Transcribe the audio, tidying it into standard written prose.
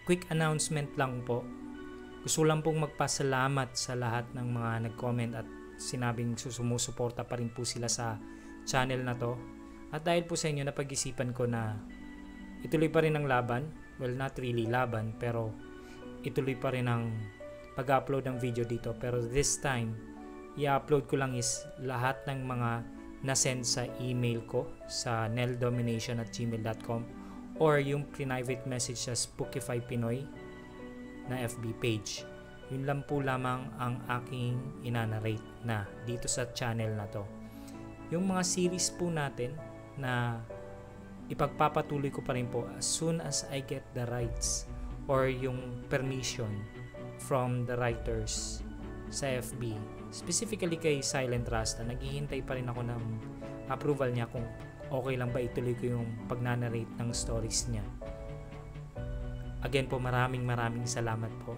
quick announcement lang po. Gusto lang pong magpasalamat sa lahat ng mga nag-comment at sinabing sumusuporta pa rin po sila sa channel na to. At dahil po sa inyo, napag-isipan ko na ituloy pa rin ang laban. Well, not really laban, pero ituloy pa rin ang pag-upload ng video dito. Pero this time, i-upload ko lang is lahat ng mga na-send sa email ko sa neldomination@gmail.com or yung private message sa Spookify Pinoy na FB page. Yun lang po lamang ang aking inanarrate na dito sa channel na to. Yung mga series po natin na ipagpapatuloy ko pa rin po as soon as I get the rights or yung permission from the writers sa FB. Specifically kay Silent Rasta, naghihintay pa rin ako ng approval niya kung okay lang ba ituloy ko yung pagnanarrate ng stories niya. Again po, maraming salamat po.